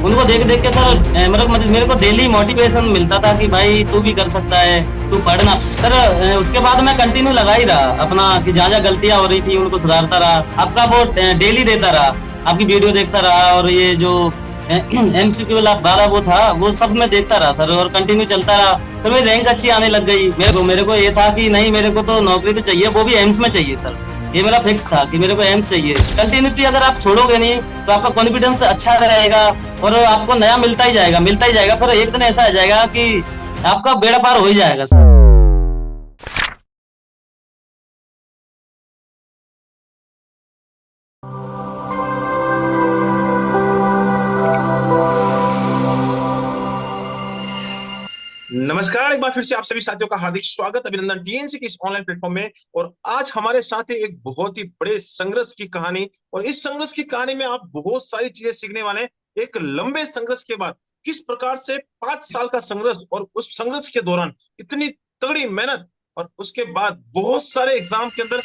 उनको देख देख के सर मतलब मेरे को डेली मोटिवेशन मिलता था कि भाई तू भी कर सकता है, तू पढ़ना सर। उसके बाद मैं कंटिन्यू लगा ही रहा अपना कि जहाँ जहाँ गलतियां हो रही थी उनको सुधारता रहा। आपका वो डेली देता रहा, आपकी वीडियो देखता रहा, और ये जो एमसीक्यू वाला वो था वो सब मैं देखता रहा सर, और कंटिन्यू चलता रहा। फिर मेरी रैंक अच्छी आने लग गई। मेरे को ये था कि नहीं, मेरे को तो नौकरी तो चाहिए, वो भी एम्स में चाहिए सर। ये मेरा फिक्स था कि मेरे को एम्स चाहिए। कंटिन्यूटी अगर आप छोड़ोगे नहीं तो आपका कॉन्फिडेंस अच्छा रहेगा, और आपको नया मिलता ही जाएगा, मिलता ही जाएगा। फिर एक दिन ऐसा आ जाएगा कि आपका बेड़ा पार हो ही जाएगा सर। नमस्कार, एक बार फिर से आप सभी साथियों का हार्दिक स्वागत, अभिनंदन टीएनसी के इस ऑनलाइन प्लेटफॉर्म में। और आज हमारे साथ है एक बहुत ही बड़े संघर्ष की कहानी, और इस संघर्ष की कहानी में आप बहुत सारी चीजें सीखने वाले हैं। एक लंबे संघर्ष के बाद किस प्रकार से 5 साल का संघर्ष, और उस संघर्ष के दौरान इतनी तगड़ी मेहनत, और उसके बाद बहुत सारे एग्जाम के अंदर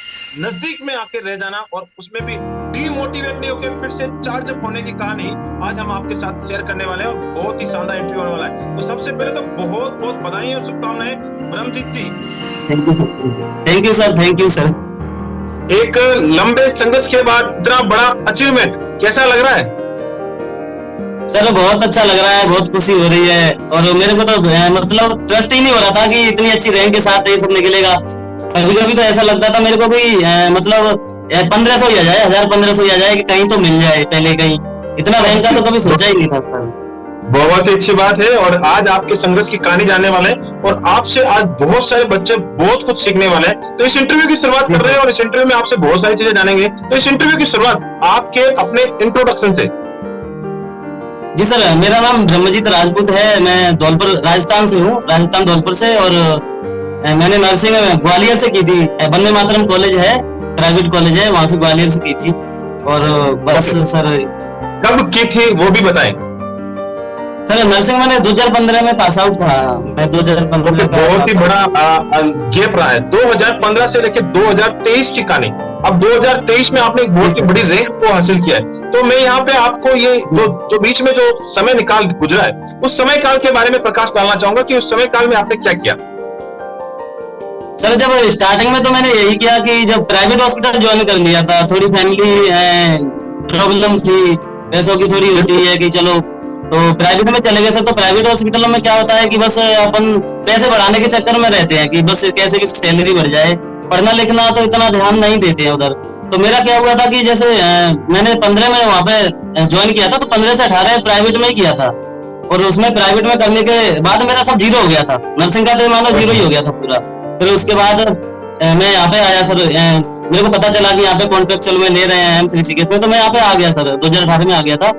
नजदीक में आके रह जाना, और उसमें भी डीमोटिवेट नहीं होकर फिर से चार्ज अप होने की कहानी आज हम आपके साथ शेयर करने वाले हैं। और बहुत ही शानदार इंटरव्यू होने वाला है। तो सबसे पहले तो बहुत बहुत बधाई और शुभकामनाएं Brahmjeet ji. Thank you sir, thank you sir. एक लंबे संघर्ष के बाद इतना बड़ा अचीवमेंट कैसा लग रहा है? सर बहुत अच्छा लग रहा है, बहुत खुशी हो रही है। और मेरे को तो मतलब ट्रस्ट ही नहीं हो रहा था कि इतनी अच्छी रैंक के साथ ये सब निकलेगा। कभी कभी तो ऐसा लगता था मेरे को भी मतलब 1500 ही आ जाए, 1000-1500 ही आ जाए, कि कहीं तो मिल जाए पहले कहीं। इतना रैंक का तो कभी सोचा ही नहीं था सर। बहुत ही अच्छी बात है, और आज आपके संघर्ष की कहानी जानने वाले हैं, और आपसे आज बहुत सारे बच्चे बहुत कुछ सीखने वाले हैं। तो इस इंटरव्यू की शुरुआत कर रहे हैं, और इस इंटरव्यू में आपसे बहुत सारी चीजें जानेंगे। तो इस इंटरव्यू की शुरुआत आपके अपने इंट्रोडक्शन से। जी सर, मेरा नाम ब्रह्मजीत राजपूत है। मैं धौलपुर राजस्थान से हूँ, राजस्थान धौलपुर से। और मैंने नर्सिंग ग्वालियर से की थी। वंदे मातरम कॉलेज है, प्राइवेट कॉलेज है, वहां से ग्वालियर से की थी। और बस सर। कब की थी वो भी बताएं। सर नर्सिंग मैंने 2015 में पास आउट था। मैं 2015 का बहुत ही बड़ा गैप रहा है, 2015 से लेकर 2023 की कहानी। अब 2023 में आपने एक बहुत ही बड़ी रैंक को हासिल किया है। तो मैं यहाँ पे आपको ये जो बीच में जो समय निकाल गुजरा है, उस समय काल के बारे में प्रकाश डालना चाहूंगा कि उस समय काल में आपने क्या किया। सर जब स्टार्टिंग में तो मैंने यही किया कि जब प्राइवेट हॉस्पिटल ज्वाइन कर लिया था, थोड़ी फैमिली प्रॉब्लम थी, पैसों की थोड़ी होती है कि चलो, तो प्राइवेट में चले गए सर। तो प्राइवेट हॉस्पिटलों में क्या होता है कि बस अपन पैसे बढ़ाने के चक्कर में रहते हैं कि बस कैसे की सैलरी बढ़ जाए, पढ़ना लिखना तो इतना ध्यान नहीं देते हैं उधर। तो मेरा क्या हुआ था कि जैसे मैंने 15 में वहां पे ज्वाइन किया था, तो 15 से 18 प्राइवेट में ही किया था। और उसमें प्राइवेट में करने के बाद मेरा सब जीरो हो गया था, नर्सिंग का तो मानो जीरो ही हो गया था पूरा। फिर उसके बाद मैं यहाँ पे आया सर। मेरे को पता चला कि यहाँ पे कॉन्ट्रेक्चुअल में ले रहे हैं एम्स ऋषिकेश में, तो मैं यहाँ पे आ गया सर, 2018 में आ गया था।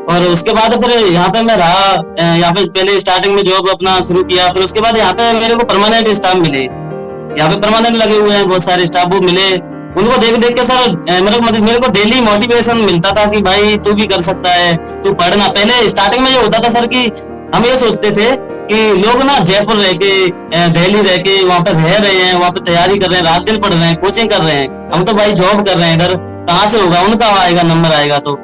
और उसके बाद फिर यहाँ पे मैं रहा, यहाँ पे पहले स्टार्टिंग में जॉब अपना शुरू किया। फिर उसके बाद यहाँ पे मेरे को परमानेंट स्टाफ मिले, यहाँ पे परमानेंट लगे हुए हैं बहुत सारे स्टाफ, वो मिले। उनको देख देख के सर मतलब मेरे को डेली मोटिवेशन मिलता था कि भाई तू भी कर सकता है, तू पढ़ना। पहले स्टार्टिंग में ये होता था सर कि हम ये सोचते थे कि लोग ना जयपुर रह के, दिल्ली रह के वहां पे रह रहे हैं, वहां पे तैयारी कर रहे हैं, रात दिन पढ़ रहे हैं, कोचिंग कर रहे हैं। हम तो भाई जॉब कर रहे हैं इधर, कहाँ से होगा, उनका आएगा नंबर आएगा। तो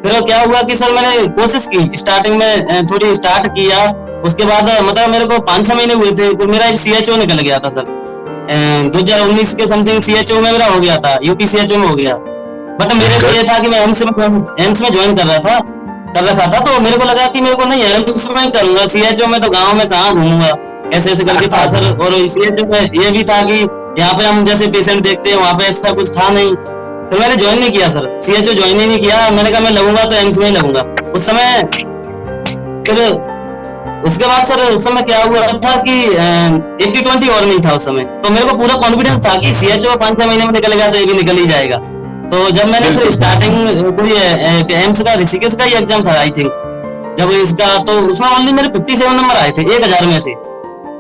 फिर क्या हुआ कि सर मैंने कोशिश की, स्टार्टिंग में थोड़ी स्टार्ट किया। उसके बाद मतलब मेरे को 5-6 महीने हुए थे, फिर मेरा एक सीएचओ निकल गया था सर। 2019 के समथिंग सीएचओ में मेरा हो गया था, यूपी सीएचओ में हो गया। बट मेरे को ये था कि मैं एम्स में ज्वाइन कर रखा था। तो मेरे को लगा कि मेरे को नहीं एम्स में करूंगा, सीएचओ में तो गाँव में कहाँ घूमूंगा, ऐसे ऐसे करके था सर। और सीएचओ में ये भी था कि यहाँ पे हम जैसे पेशेंट देखते हैं, वहां पे ऐसा कुछ था नहीं। तो मैंने ज्वाइन नहीं किया सर, सीएचओ ज्वाइन ही नहीं किया। मैंने कहा मैं लगूंगा तो एम्स में ही लगूंगा उस समय। फिर उसके बाद सर उस समय क्या हुआ था कि 80-20 और नहीं था उस समय। तो मेरे को पूरा कॉन्फिडेंस था कि सीएचओ 5-6 महीने में निकल गया तो ये भी निकल ही जाएगा। तो जब मैंने फिर स्टार्टिंग कोई एम्स का ऋषिकेश का ही एग्जाम था आई थिंक, जब इसका, तो उसमें ओनली मेरे 57 नंबर आए थे 1000 में से।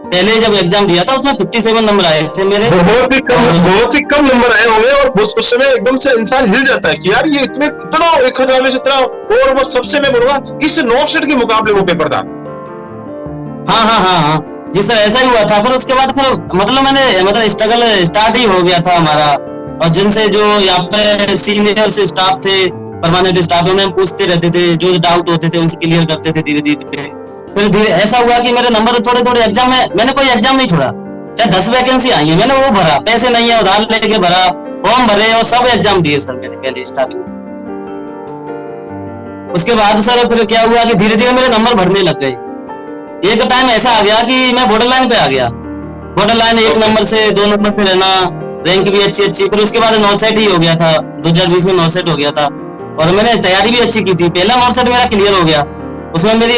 पहले जब एग्जाम दिया था उसमें 57 नंबर आए थे मेरे। बहुत ही कम नंबर आए होंगे, और उस समय एकदम से इंसान हिल जाता है कि यार ये इतना 1000 में से इतना, और वो सबसे मैं बोलूंगा इस नॉकशेड के मुकाबले वो पेपर था। हाँ जी सर, ऐसा ही हुआ था। फिर उसके बाद फिर मतलब स्ट्रगल स्टार्ट ही हो गया था हमारा। और जिनसे जो यहाँ पे सीनियर स्टाफ थे, परमानेंट स्टाफ में हम पूछते रहते थे, जो डाउट होते थे उनसे क्लियर करते थे धीरे धीरे। फिर धीरे ऐसा हुआ कि मेरे नंबर थोड़े थोड़े एग्जाम में, मैंने कोई एग्जाम नहीं छोड़ा, चाहे 10 वैकेंसी आई है मैंने वो भरा, पैसे नहीं है उधार लेके भरा, फॉर्म भरे और सब एग्जाम दिए सर मैंने पहले स्टार्टिंग में। उसके बाद सर फिर क्या हुआ कि धीरे धीरे मेरे नंबर बढ़ने लग गए। एक टाइम ऐसा आ गया कि मैं बॉर्डर लाइन पे आ गया, बॉर्डर लाइन 1 नंबर से 2 नंबर पे रहना, रैंक भी अच्छी अच्छी। फिर उसके बाद नॉर्सेट ही हो गया था, 2020 में नॉर्सेट हो गया था और मैंने तैयारी भी अच्छी की थी। पहला नॉर्सेट मेरा क्लियर हो गया, उसमें मेरी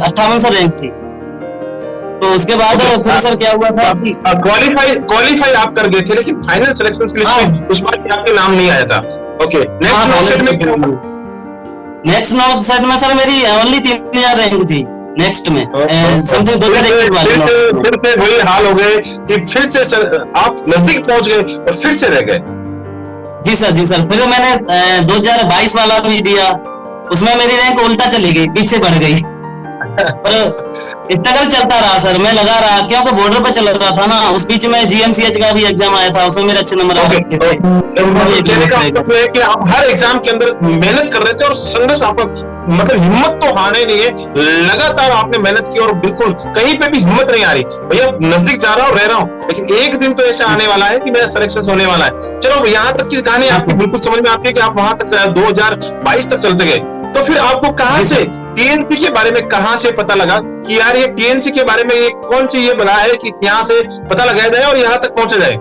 5800 रैंक थी। तो उसके बाद फिर सर क्या हुआ था, क्वालिफाई आप कर गए थे, लेकिन फाइनल सिलेक्शन की लिस्ट में उस बार आपके नाम नहीं आया था। ओके, नेक्स्ट नॉर्सेट में क्या हुआ? नेक्स्ट नॉर्सेट में सर मेरी ओनली 3000 रैंक थी। नेक्स्ट में समथिंग 2021 वाले फिर से वही हाल हो गए कि फिर से सर आप नजदीक पहुंच गए और फिर से रह गए। जी सर। फिर मैंने 2022 वाला भी दिया, उसमें मेरी रैंक उल्टा चली गई, पीछे बढ़ गई। पर स्ट्रगल चलता रहा सर, मैं लगा रहा क्योंकि बॉर्डर पे चल रहा था ना। उस बीच में GMCH का भी एग्जाम आया था, उसमें मेरे अच्छे नंबर आ रहे थे। कहने का मतलब है कि आप हर एग्जाम के अंदर मेहनत कर रहे थे और संघर्ष आपका, मतलब हिम्मत तो हारने नहीं है, लगातार आपने मेहनत की और बिल्कुल कहीं पे भी हिम्मत नहीं आ रही। भैया नजदीक जा रहा हूँ, रह रहा हूँ, लेकिन एक दिन तो ऐसा आने वाला है कि मेरा सिलेक्शन होने वाला है। चलो यहाँ तक की कहानी आपकी बिल्कुल समझ में आती है कि आप वहां तक 2022 तक चलते गए। तो फिर आपको कहाँ से TNC के बारे में कहां से पता लगा कि यार ये TNC के बारे में ये कौन सी ये बला है कि यहाँ से पता लगाया जाए और यहाँ तक पहुंचा जाए?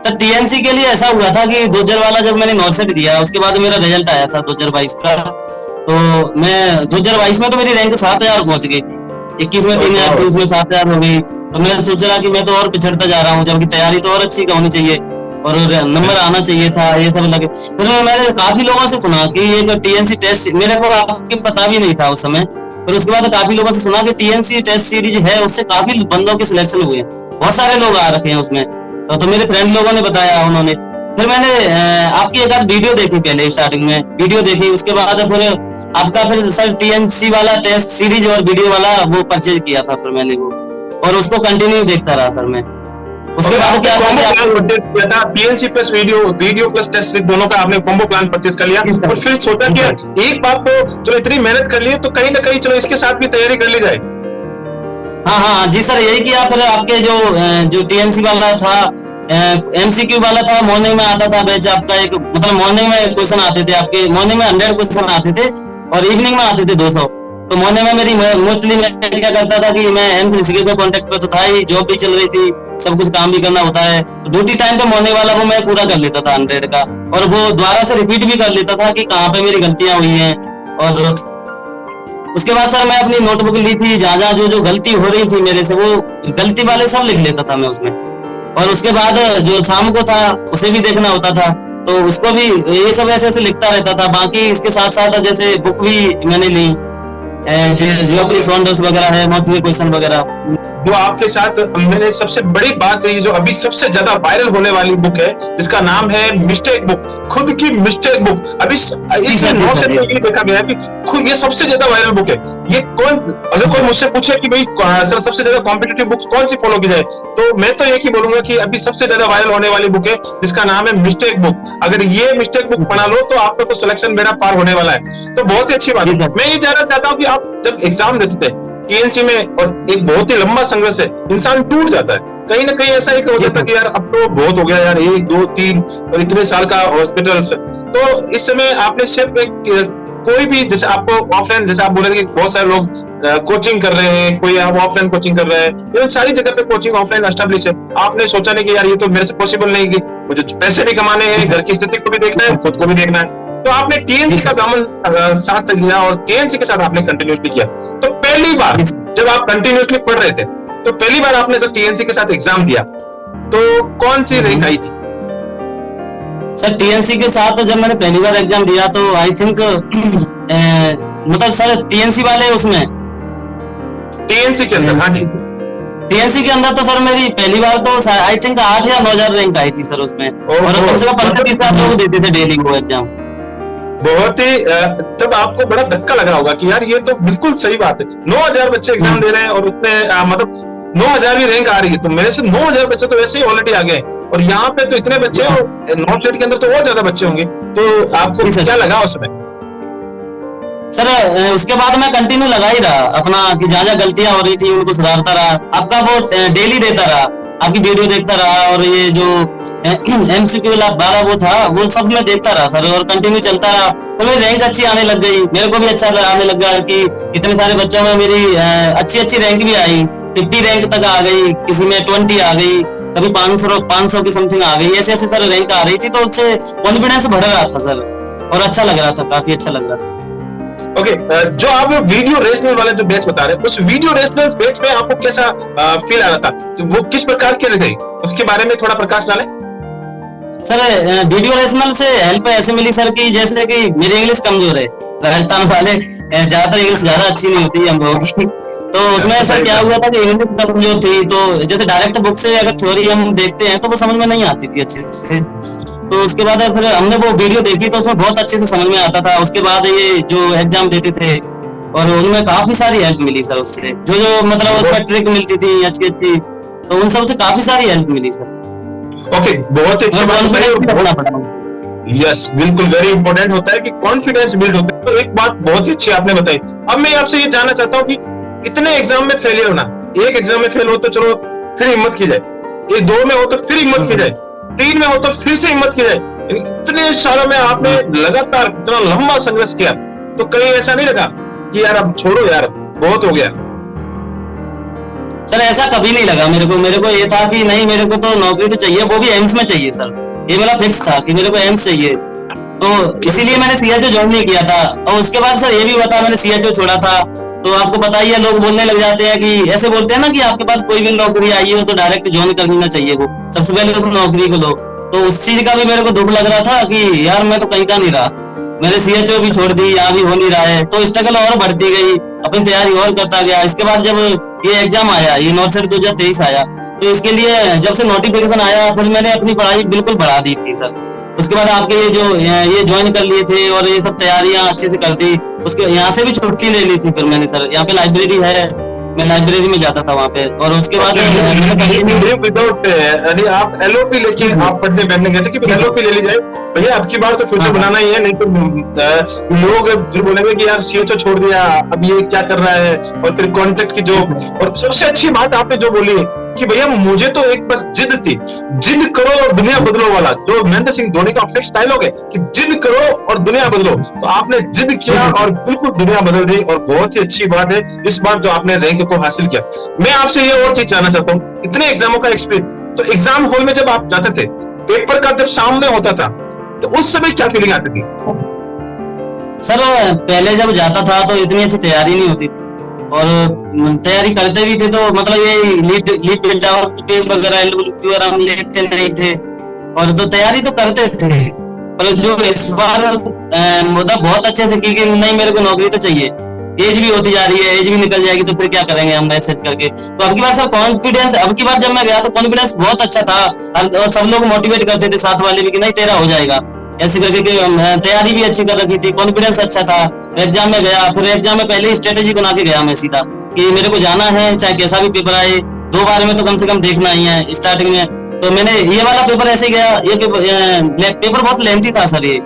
तो TNC के लिए ऐसा हुआ था कि 2000 वाला जब मैंने नॉर्सेट दिया, उसके बाद मेरा रिजल्ट आया था 2022 का। तो मैं 2022 में तो मेरी रैंक 7000 पहुंच गई थी, 21 में 3000 थी, उसमें 7000 हो गई। तो मैं सोच रहा कि मैं तो और पिछड़ता जा रहा हूँ, जबकि तैयारी तो और अच्छी होनी चाहिए और नंबर आना चाहिए था, ये सब लगे। फिर मैंने काफी लोगों से सुना कि ये TNC टेस्ट, मेरे को आपके पता भी नहीं था उस समय। फिर उसके बाद काफी लोगों से सुना कि TNC टेस्ट सीरीज है, उससे काफी बंदों के सिलेक्शन हुए हैं, बहुत सारे लोग आ रखे हैं उसमें। तो मेरे फ्रेंड लोगों ने बताया, उन्होंने फिर मैंने आपकी एक आध वीडियो देखी, पहले स्टार्टिंग में वीडियो देखी, उसके बाद फिर आपका फिर सर TNC वाला टेस्ट सीरीज और वीडियो वाला वो परचेज किया था फिर मैंने वो, और उसको कंटिन्यू देखता रहा सर मैं। उसके बाद क्या था, TNC plus video plus test series दोनों का आपने कॉम्बो प्लान परचेज कर लिया और फिर सोचा कि एक बात तो चलो इतनी मेहनत कर ली तो कहीं ना कहीं चलो इसके साथ भी तैयारी कर ली जाए। हाँ जी सर, यही किया। फिर आपके जो TNC वाला था, MCQ वाला था, मॉर्निंग में आता था बैच आपका एक, मतलब मॉर्निंग में क्वेश्चन आते थे आपके, मॉर्निंग में 100 क्वेश्चन आते थे और इवनिंग में आते थे 200। तो मॉर्निंग में मेरी मोस्टली मैं क्या करता था कि मैं M3CK पे कॉन्टेक्ट पे तो था ही, जॉब भी चल रही थी, सब कुछ काम भी करना होता है। ड्यूटी टाइम पे मॉर्निंग वाला वो मैं पूरा कर लेता था 100 का, और वो दोबारा से रिपीट भी कर लेता था कि कहाँ पे मेरी गलतियां हुई हैं। और उसके बाद सर मैं अपनी नोटबुक ली थी, जहाँ जहाँ जो गलती हो रही थी मेरे से, वो गलती वाले सब लिख लेता था मैं उसमें। और उसके बाद जो शाम को था उसे भी देखना होता था, तो उसको भी ये सब ऐसे ऐसे लिखता रहता था। बाकी इसके साथ साथ जैसे बुक भी मैंने ली, जो अपनी सॉन्डर्स वगैरह है, मौसमी क्वेश्चन वगैरह। जो आपके साथ मैंने सबसे बड़ी बात है, जो अभी सबसे ज्यादा वायरल होने वाली बुक है, जिसका नाम है मिस्टेक बुक, खुद की मिस्टेक बुक। अभी इस 9 से ये देखा गया है कि खुद ये सबसे ज्यादा वायरल बुक है। ये कौन, अगर कोई मुझसे पूछे कि भाई सर सबसे ज्यादा कॉम्पिटिटिव बुक कौन सी फॉलो की जाए, तो मैं तो एक ही बोलूंगा कि अभी सबसे ज्यादा वायरल होने वाली बुक है जिसका नाम है मिस्टेक बुक। अगर ये मिस्टेक बुक पढ़ा लो तो आपका तो सिलेक्शन बेड़ा पार होने वाला है। तो बहुत ही अच्छी बात है। मैं ये जानना चाहता हूँ कि आप जब एग्जाम देते थे TNC में, और एक बहुत ही लंबा संघर्ष है, इंसान टूट जाता है कहीं ना कहीं, ऐसा एक हो जाता है कि यार अब तो बहुत हो गया यार, 1 2 3 और इतने साल का हॉस्पिटल। तो इस समय आपने सिर्फ एक कोई भी, जैसे आपको ऑफलाइन, जैसे आप बोले थे कि बहुत सारे लोग कोचिंग कर रहे हैं, कोई आप ऑफलाइन कोचिंग कर रहे हैं, ये सारी जगह पे कोचिंग ऑफलाइन एस्टेब्लिश है। आपने सोचा नहीं कि यार ये तो मेरे से पॉसिबल नहीं, कि मुझे पैसे भी कमाने हैं, घर की स्थिति को भी देखना है, खुद को भी देखना है। तो आपने TNC का दामन साथ लिया और TNC के साथ आपने कंटिन्यूसली किया। तो पहली बार जब आप कंटिन्यूसली पढ़ रहे थे, तो पहली बार आपने जब TNC के साथ एग्जाम दिया तो कौन सी रैंक आई थी? सर TNC के साथ जब मैंने पहली बार एग्जाम दिया तो आई थिंक मतलब सर TNC वाले उसमें TNC के अंदर, हाँ जी, TNC के अंदर तो सर मेरी पहली बार तो आई थिंक 8 या 9,000 रैंक आई थी सर उसमें, और कम से कम 15-20 लोग देते थे डेली वो एग्जाम। बहुत ही तब आपको बड़ा धक्का लगा होगा कि यार ये तो बिल्कुल सही बात है, 9,000 बच्चे एग्जाम दे रहे हैं और उतने मतलब 9,000 भी रैंक आ रही है, तो मेरे से 9,000 बच्चे तो वैसे ही ऑलरेडी आ गए, और यहाँ पे तो इतने बच्चे, और नॉर्थ स्टेट के अंदर तो और ज्यादा बच्चे होंगे, तो आपको क्या लगा उसमें? सर उसके बाद मैं कंटिन्यू लगा ही रहा अपना, कि जहाँ जहाँ गलतियां हो रही थी उनको सुधारता रहा, आपका वो डेली देता रहा, आपकी वीडियो देखता रहा, और ये जो एमसीक्यू वाला वो था वो सब मैं देखता रहा सर, और कंटिन्यू चलता रहा, तो मेरी रैंक अच्छी आने लग गई, मेरे को भी अच्छा आने लग गया कि इतने सारे बच्चों में मेरी अच्छी रैंक भी आई, 50 रैंक तक आ गई, किसी में 20 आ गई, कभी 500 की समथिंग आ गई, ऐसे ऐसे सर रैंक आ रही थी, तो उससे कॉन्फिडेंस बढ़ रहा था सर, और अच्छा लग रहा था, काफी अच्छा लग रहा था। ओके, जो आप वीडियो रेशनल वाले जो बैच बता रहे हैं, उस वीडियो रेशनल बैच में आपको कैसा फील आ रहा था, वो किस प्रकार के थे, उसके बारे में थोड़ा प्रकाश डालें। सर वीडियो रेशनल से हेल्प ऐसे मिली सर कि जैसे कि मेरी इंग्लिश कमजोर है, राजस्थान वाले ज्यादातर इंग्लिश ज्यादा अच्छी नहीं होती हम लोगों की, तो उसमें ऐसा क्या हुआ था कि इंग्लिश कमजोर थी, तो जैसे डायरेक्ट बुक से अगर थ्योरी हम देखते हैं तो वो समझ में नहीं आती थी अच्छे से, तो उसके बाद फिर हमने वो वीडियो देखी तो उसमें बहुत अच्छे से समझ में आता था। उसके बाद ये जो एग्जाम देते थे और उनमें काफी सारी हेल्प मिली सर, उससे जो जो मतलब उसमें ट्रिक मिलती थी अच्छी अच्छी, तो उन सब से काफी सारी हेल्प मिली सर। ओके, बहुत ही अच्छी बात है। यस, बिल्कुल वेरी इंपॉर्टेंट होता है कि कॉन्फिडेंस बिल्ड होता है। तो एक बात बहुत ही अच्छी आपने बताई। अब मैं आपसे ये जानना चाहता हूँ कि इतने एग्जाम में फेलियर होना, एक एग्जाम में फेल हो तो चलो फिर हिम्मत की जाए, ये 2 में हो तो फिर हिम्मत की जाए, 3 में हो तो फिर से हिम्मत की जाए, इतने सालों में आपने लगातार इतना लंबा संघर्ष किया, तो कहीं ऐसा नहीं लगा कि यार अब छोड़ो यार बहुत हो गया? सर ऐसा कभी नहीं लगा मेरे को ये था कि नहीं, मेरे को तो नौकरी तो चाहिए, वो भी एम्स में चाहिए सर, ये मेरा फिक्स था कि मेरे को एम्स चाहिए, तो इसीलिए मैंने सीएचओ ज्वाइन नहीं किया था। और उसके बाद सर ये भी बता, मैंने सीएचओ छोड़ा था, तो आपको पता ही है लोग बोलने लग जाते हैं कि ऐसे बोलते हैं ना कि आपके पास कोई भी नौकरी आई हो तो डायरेक्ट ज्वाइन कर लेना चाहिए, वो सबसे पहले उस नौकरी को लो, तो उस चीज का भी मेरे को दुख लग रहा था कि यार मैं तो कहीं का नहीं रहा, मैंने सीएचओ भी छोड़ दी, यहाँ भी हो नहीं रहा है, तो स्ट्रगल और बढ़ती गई, अपनी तैयारी और करता गया। इसके बाद जब ये एग्जाम आया, ये नॉर्थ सेट 2023 आया, तो इसके लिए जब से नोटिफिकेशन आया फिर मैंने अपनी पढ़ाई बिल्कुल बढ़ा दी थी सर। उसके बाद आपके ये ज्वाइन कर लिए थे और ये सब तैयारियां अच्छे से कर दी, उसके यहाँ से भी छुट्टी ले ली थी फिर मैंने सर, यहाँ पे लाइब्रेरी है, मैं लाइब्रेरी में जाता था वहाँ पे, और उसके बाद विदाउट यानी आप एलओपी लेके आप पढ़ने बैठने गए थे कि एलओपी ले ली जाए भैया, अब की बार तो फ्यूचर बनाना ही है, नहीं तो लोग फिर बोलेंगे कि यार सीएचओ छोड़ दिया, अब ये क्या कर रहा है, और फिर कॉन्ट्रैक्ट की जॉब। और सबसे अच्छी बात आपने जो बोली कि भैया मुझे तो एक बस जिद थी, जिद करो और दुनिया बदलो वाला, जो महेंद्र सिंह धोनी का फिक्स डायलॉग है कि जिद करो और दुनिया बदलो, तो आपने जिद किया और बिल्कुल दुनिया बदल गई, और बहुत ही अच्छी बात है इस बार जो आपने रैंक को हासिल किया। मैं आपसे ये और चीज जानना चाहता हूँ, इतने एग्जामों का एक्सपीरियंस, तो एग्जाम हॉल में जब आप जाते थे, पेपर का जब सामने होता था, तो उस समय क्या फीलिंग आती थी? सर पहले जब जाता था तो इतनी अच्छी तैयारी नहीं होती थी, और तैयारी करते भी थे तो मतलब ये लीड वगैरह हम लेते नहीं थे, और तो तैयारी तो करते थे, पर जो इस बार मतलब बहुत अच्छे से की कि नहीं मेरे को नौकरी तो चाहिए, एज भी होती जा रही है, एज भी निकल जाएगी तो फिर क्या करेंगे हम मैसेज करके, तो अब की बार सर कॉन्फिडेंस, अब की बार जब मैं गया तो कॉन्फिडेंस बहुत अच्छा था, और सब लोग मोटिवेट करते थे साथ वाले भी कि नहीं तेरा हो जाएगा, ऐसे करके तैयारी भी अच्छी कर रखी थी, कॉन्फिडेंस अच्छा था। एग्जाम में गया, फिर एग्जाम में पहले ही स्ट्रेटेजी बना के गया मैं सीधा कि मेरे को जाना है चाहे कैसा भी पेपर आए, 2 बार में तो कम से कम देखना ही है स्टार्टिंग में, तो मैंने ये वाला पेपर ऐसे गया, ये पेपर बहुत लेंथी था सर ये।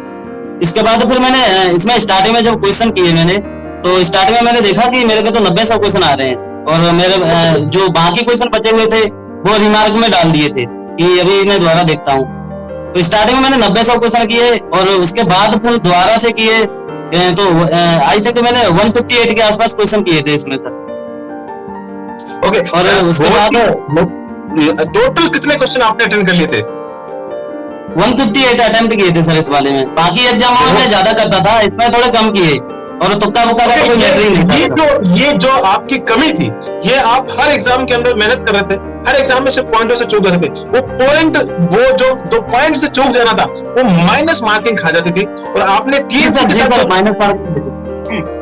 इसके बाद फिर मैंने इसमें स्टार्टिंग में जब क्वेश्चन किए मैंने, तो स्टार्टिंग में मैंने देखा कि मेरे को तो 90-100 क्वेश्चन आ रहे हैं, और मेरे जो बाकी क्वेश्चन बचे हुए थे वो रिमार्क में डाल दिए थे कि अभी मैं दोबारा देखता हूँ, तो स्टार्टिंग में मैंने 90-100 क्वेश्चन किए, और उसके बाद फिर दोबारा से किए, तो आई थिंक मैंने 158 के आसपास क्वेश्चन किए थे इसमें सर। ओके, और उसके बाद टोटल कितने क्वेश्चन आपने अटेंड कर लिए थे? 158 अटेम्प्ट किए थे सर इस वाले में, बाकी एग्जाम में ज्यादा करता था, इसमें थोड़े कम किए, और तुक्का बुक्का का कोई मैटर ही नहीं था। ये जो आपकी कमी थी, ये आप हर एग्जाम के अंदर मेहनत कर रहे थे, हर एग्जाम में से पॉइंटों से चूक जाते थे, वो जो 2 पॉइंट से चूक जाना था वो माइनस मार्किंग खा जाती थी, और आपने टीएनसी के साथ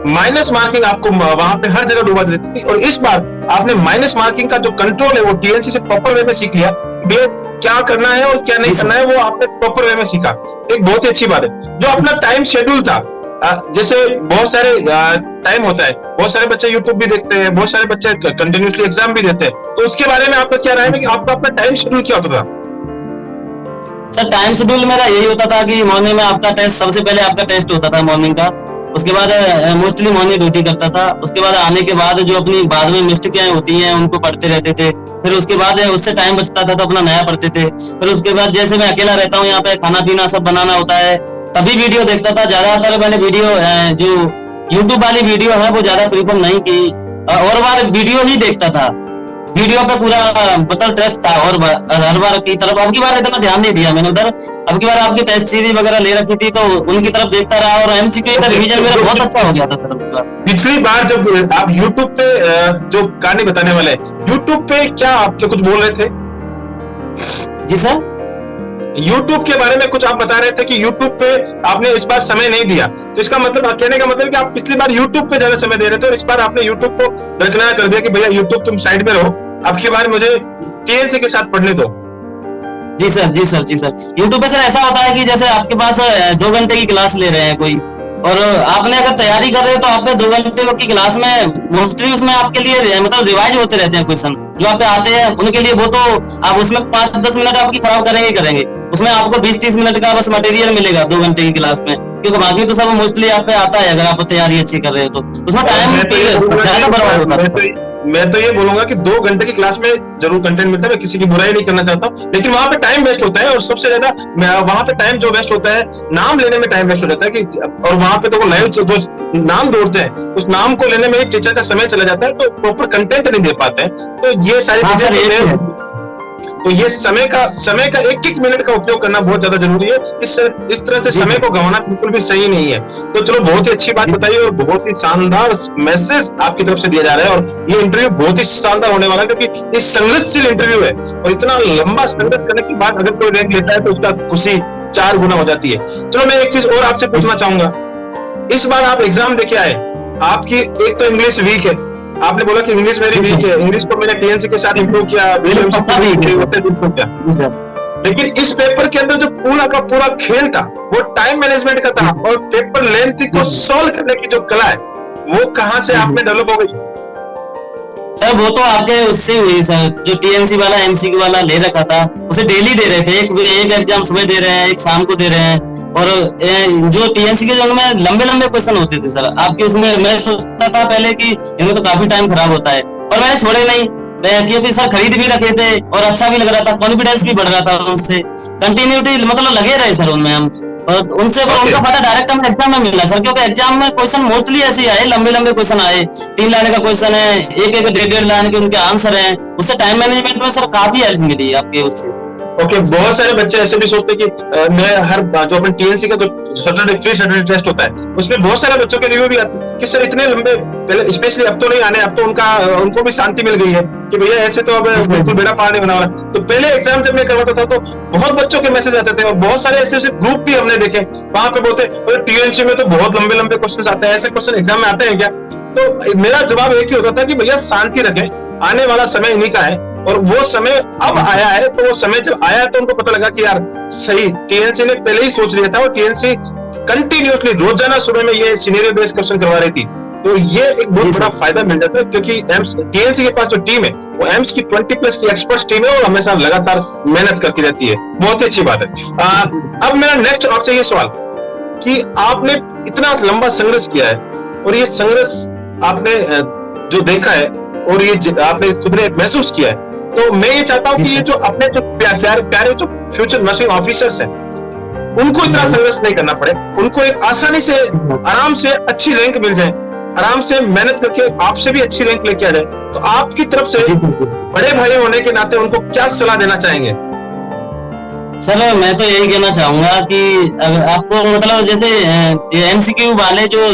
माइनस मार्किंग आपको वहां पे हर जगह डुबा देती थी, और इस बार आपने माइनस मार्किंग का जो कंट्रोल है वो टीएनसी से प्रॉपर वे में सीख लिया, क्या करना है और क्या नहीं करना है वो आपने प्रॉपर वे में सीखा, एक बहुत ही अच्छी बात है। जो अपना टाइम शेड्यूल था, जैसे बहुत सारे टाइम होता है, बहुत सारे बच्चे यूट्यूब भी देखते हैं, बहुत सारे बच्चे कंटिन्यूसली एग्जाम भी देते हैं, तो उसके बारे में आपका क्या राय है कि आपका अपना टाइम शेड्यूल क्या होता था? सर टाइम शेड्यूल मेरा यही होता था कि मॉर्निंग में आपका टेस्ट, सबसे पहले आपका टेस्ट होता था मॉर्निंग का, उसके बाद मोस्टली मॉर्निंग ड्यूटी करता था, उसके बाद आने के बाद जो अपनी बाद में मिस्टेकें होती हैं उनको पढ़ते रहते थे, फिर उसके बाद उससे टाइम बचता था तो अपना नया पढ़ते थे, फिर उसके बाद जैसे मैं अकेला रहता हूँ यहाँ पे, खाना पीना सब बनाना होता है, तभी वीडियो देखता था। ज्यादातर मैंने वीडियो जो यूट्यूब वाली वीडियो है वो ज्यादा प्रीफर नहीं की, और बार वीडियो ही देखता था, वीडियो पे पूरा मतलब टेस्ट था, और हर बार की तरफ अब की बार इतना ध्यान नहीं दिया मैंने उधर, अब की बार आपकी टेस्ट सीरीज वगैरह ले रखी थी तो उनकी तरफ देखता रहा, और एमसीक्यू का रिवीजन मेरा बहुत अच्छा हो गया था सर। पिछली बार जब आप यूट्यूब पे जो कहानी बताने वाले यूट्यूब पे क्या आपके कुछ बोल रहे थे? जी सर, YouTube के बारे में कुछ आप बता रहे थे कि YouTube पे आपने इस बार समय नहीं दिया, तो इसका मतलब कहने का मतलब कि आप पिछली बार YouTube पे ज्यादा समय दे रहे थे और इस बार आपने YouTube को दरकिनार कर दिया कि भैया YouTube तुम साइड में रहो, अब की बार मुझे TNC के साथ पढ़ने दो। जी सर, जी सर, जी सर। यूट्यूब पे सर ऐसा होता है कि जैसे आपके पास 2 घंटे की क्लास ले रहे हैं कोई, और आपने अगर तैयारी कर रहे हो तो आपके 2 घंटे की क्लास में मोस्टली उसमें आपके लिए मतलब रिवाइज होते रहते हैं क्वेश्चन जो आप पे आते हैं, उनके लिए वो तो आप उसमें 5-10 मिनट आपकी खराब करेंगे, उसमें आपको 20-30 मिनट का बस मटेरियल मिलेगा 2 घंटे की क्लास में, क्योंकि बाकी तो सब मोस्टली आप पे आता है अगर आप तैयारी अच्छी कर रहे हो तो उसमें टाइम ज्यादा बर्बाद होता है। मैं तो ये बोलूंगा कि 2 घंटे की क्लास में जरूर कंटेंट मिलता है, मैं किसी की बुराई नहीं करना चाहता हूँ, लेकिन वहां पे टाइम वेस्ट होता है, और सबसे ज्यादा वहां पे टाइम जो वेस्ट होता है नाम लेने में टाइम वेस्ट हो जाता है कि, और वहां पे तो वो लाइव जो नाम दौड़ते हैं उस नाम को लेने में एक टीचर का समय चला जाता है, तो प्रॉपर कंटेंट नहीं दे पाते हैं, तो ये सारी चीजें तो ये समय का 1-1 मिनट का उपयोग करना बहुत ज्यादा जरूरी है, इस तरह से समय को गंवाना बिल्कुल भी सही नहीं है। तो चलो बहुत ही अच्छी बात बताइए और बहुत ही शानदार मैसेज आपकी तरफ से दिया जा रहा है, और ये इंटरव्यू बहुत ही शानदार होने वाला है क्योंकि ये संघर्षशील इंटरव्यू है, और इतना लंबा संघर्ष करने के बाद अगर कोई रैंक लेता है तो उसका खुशी 4 गुना हो जाती है। चलो मैं एक चीज और आपसे पूछना चाहूंगा, इस बार आप एग्जाम देके आए, आपकी एक तो इंग्लिश वीक है, आपने बोला कि इंग्लिश मेरी वीक है, इंग्लिश को मैंने TNC के साथ इंप्रूव किया, लेकिन इस पेपर के अंदर जो पूरा का पूरा खेल था वो टाइम मैनेजमेंट का था, और पेपर लेंथ को सॉल्व करने की जो कला है वो कहां से आप में डेवलप हो गई? सर वो तो आपके उससे हुई सर, जो TNC वाला MCQ वाला ले रखा था उसे डेली दे रहे थे, एक एग्जाम सुबह दे रहे हैं, एक शाम को दे रहे हैं, और जो TNC के जो में लंबे लंबे क्वेश्चन होते थे सर आपके, उसमें मैं सोचता था पहले कि इनमें तो काफी टाइम खराब होता है, पर मैंने छोड़े नहीं, क्योंकि सर खरीद भी रखे थे और अच्छा भी लग रहा था, कॉन्फिडेंस भी बढ़ रहा था उनसे, कंटिन्यूटी मतलब लगे रहे सर उनमें हम, और उनसे उनका पता डायरेक्ट हमें एग्जाम में मिला सर, क्योंकि एग्जाम में क्वेश्चन मोस्टली ऐसे आए, लंबे लंबे क्वेश्चन आए, 3 लाइन का क्वेश्चन है, एक 1.5 लाइन के उनके आंसर हैं, उससे टाइम मैनेजमेंट में सर काफी हेल्प मिली आपके उससे। ओके, बहुत सारे बच्चे ऐसे भी सोचते कि मैं हर जो अपन TNC का जो सैटरडे टेस्ट होता है उसमें बहुत सारे बच्चों के रिव्यू भी आते हैं कि सर इतने लंबे, पहले स्पेशली अब तो नहीं आने, अब तो उनको भी शांति मिल गई है कि भैया ऐसे तो अब बिल्कुल बेड़ा पार नहीं बना हुआ है। तो पहले एग्जाम जब मैं करवाता था तो बहुत बच्चों के मैसेज आते थे, और बहुत सारे ऐसे ग्रुप भी हमने देखे, वहां पे बोलते TNC में तो बहुत लंबे लंबे क्वेश्चन आते हैं, ऐसे क्वेश्चन एग्जाम में आते हैं क्या? तो मेरा जवाब एक ही होता था कि भैया शांति रखें, आने वाला समय इन्हीं का है, और वो समय अब आया है, तो वो समय जब आया तो उनको पता लगा कि यार सही TNC ने पहले ही सोच लिया था, और TNC कंटिन्यूसली रोजाना सुबह में ये सिनेरियो बेस्ड क्वेश्चन करवा रही थी, तो ये एक बहुत बड़ा फायदा मिल जाता है, क्योंकि TNC के पास जो टीम है वो एम्स की 20+ की एक्सपर्ट टीम है, और हमेशा लगातार मेहनत करती रहती है, बहुत ही अच्छी बात है। अब मेरा नेक्स्ट आपसे ये सवाल कि आपने इतना लंबा संघर्ष किया है, और ये संघर्ष आपने जो देखा है और ये आपने खुद ने महसूस किया है, तो मैं ये चाहता हूँ कि ये जो अपने जो प्यारे जो फ्यूचर नर्सिंग ऑफिसर्स हैं उनको इतना संघर्ष नहीं करना पड़े, उनको एक आसानी से आराम से अच्छी रैंक मिल जाए, आराम से मेहनत करके आपसे भी अच्छी रैंक लेके आ जाए, तो आपकी तरफ से बड़े भाई होने के नाते उनको क्या सलाह देना चाहेंगे? सर मैं तो यही कहना चाहूंगा कि आपको मतलब जैसे MCQ वाले जो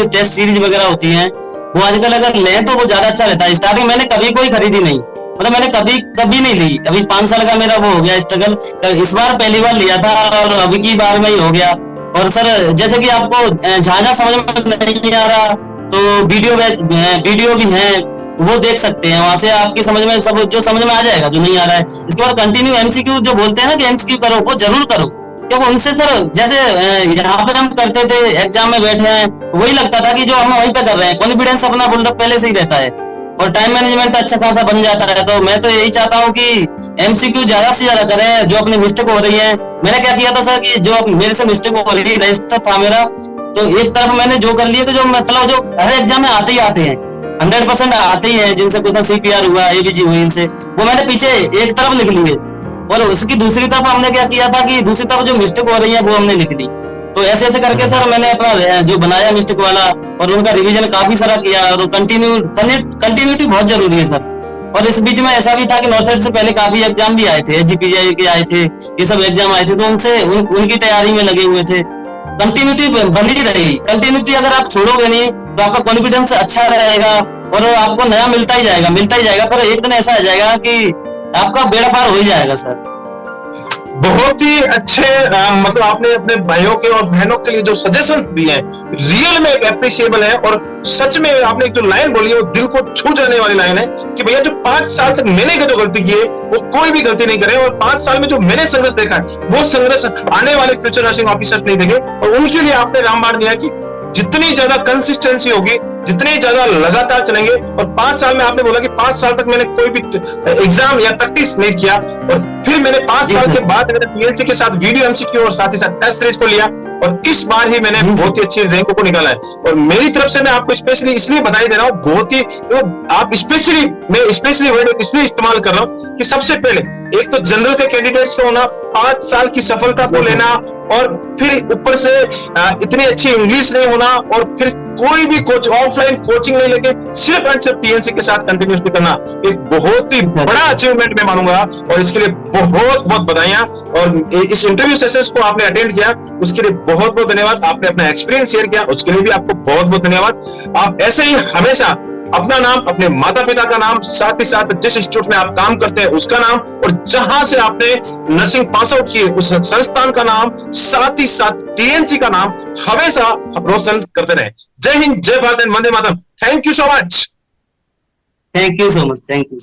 टेस्ट सीरीज वगैरह होती हैं वो आजकल अगर लें तो वो ज्यादा अच्छा रहता है। स्टार्टिंग मैंने कभी कोई खरीदी नहीं, मतलब मैंने कभी नहीं ली, अभी 5 साल का मेरा वो हो गया स्ट्रगल, इस बार पहली बार लिया था और अभी की बार में ही हो गया। और सर जैसे कि आपको जहाँ समझ में नहीं आ रहा तो वीडियो भी है, वो देख सकते हैं, वहां से आपकी समझ में सब जो समझ में आ जाएगा, जो नहीं आ रहा है इसके बाद कंटिन्यू MCQ जो बोलते हैं ना कि MCQ करो, वो जरूर करो, क्योंकि उनसे सर जैसे यहाँ पे हम करते थे, एग्जाम में बैठे हैं, वही लगता था कि जो हम वहीं पे कर रहे हैं, कॉन्फिडेंस अपना बिल्डअप पहले से ही रहता है और टाइम मैनेजमेंट अच्छा खासा बन जाता है। तो मैं तो यही चाहता हूँ कि एमसीक्यू ज्यादा से ज्यादा करें, जो अपनी मिस्टेक हो रही है। मैंने क्या किया था सर कि जो मेरे से मिस्टेक हो रही है, रजिस्टर था मेरा, तो एक तरफ मैंने जो कर लिया कि जो मतलब जो हर एग्जाम में आते ही आते हैं, 100% आते ही हैं, जिनसे क्वेश्चन सीपीआर हुआ, एबीजी हुई, इनसे वो मैंने पीछे एक तरफ लिख लिए और उसकी दूसरी तरफ हमने क्या किया था कि दूसरी तरफ जो मिस्टेक हो रही है वो हमने लिख ली। तो ऐसे ऐसे करके सर मैंने अपना जो बनाया मिस्टेक वाला, और उनका रिवीजन काफी सारा किया, और कंटिन्यूटी बहुत जरूरी है सर। और इस बीच में ऐसा भी था कि नॉर्थ से पहले काफी एग्जाम भी आए थे, जीपीजीआई के आए थे, ये सब एग्जाम आए थे, तो उनकी तैयारी में लगे हुए थे। कंटिन्यूटी बनी रहेगी, कंटिन्यूटी अगर आप छोड़ोगे नहीं तो आपका कॉन्फिडेंस अच्छा रहेगा और आपको नया मिलता ही जाएगा, पर एक दिन ऐसा आ जाएगा कि आपका बेड़ा पार हो ही जाएगा सर। बहुत ही अच्छे मतलब आपने अपने भाइयों के और बहनों के लिए जो सजेशंस दिए हैं रियल में एक एप्रिशिएबल है। और सच में आपने एक जो लाइन बोली है वो दिल को छू जाने वाली लाइन है कि भैया जो 5 साल तक मैंने जो गलती की है वो कोई भी गलती नहीं करे, और 5 साल में जो मैंने संघर्ष देखा है वो संघर्ष आने वाले फ्यूचर नर्सिंग ऑफिसर नहीं देंगे। और उनके लिए आपने रामबाण दिया कि जितनी ज्यादा कंसिस्टेंसी होगी, जितने ज्यादा लगातार चलेंगे, और 5 साल में आपने बोला कि 5 साल तक मैंने कोई भी एग्जाम या प्रैक्टिस नहीं किया, और फिर मैंने 5 साल के बाद मैंने पीएलसी के साथ वीडियो एमसीक्यू और साथ ही साथ टेस्ट सीरीज को लिया, और इस बार ही मैंने बहुत ही अच्छी रैंकों को निकाला है। और मेरी तरफ से मैं आपको स्पेशली इसलिए बधाई दे रहा हूँ, बहुत ही आप मैं स्पेशली वर्ड इसलिए इस्तेमाल कर रहा हूँ कि सबसे पहले एक तो जनरल के कैंडिडेट्स को होना, 5 साल की सफलता को लेना, और फिर ऊपर से इतनी अच्छी इंग्लिश नहीं होना, और फिर कोई भी ऑफलाइन कोचिंग नहीं लेके सिर्फ एंड सिर्फ टीएनसी के साथ कंटिन्यूसली करना, एक बहुत ही बड़ा अचीवमेंट मैं मानूंगा, और इसके लिए बहुत बहुत बधाइयां। और इस इंटरव्यू सेशंस को आपने अटेंड किया उसके लिए बहुत बहुत धन्यवाद। आपने अपना एक्सपीरियंस शेयर किया उसके लिए भी आपको बहुत बहुत धन्यवाद। आप ऐसे ही हमेशा अपना नाम, अपने माता पिता का नाम, साथ ही साथ जिस इंस्टीट्यूट में आप काम करते हैं उसका नाम, और जहां से आपने नर्सिंग पास आउट किए उस संस्थान का नाम, साथ ही साथ टीएनसी का नाम हमेशा रोशन करते रहे। जय हिंद, जय भारत, वंदे मातरम। Thank you so much. Thank you so much, thank you.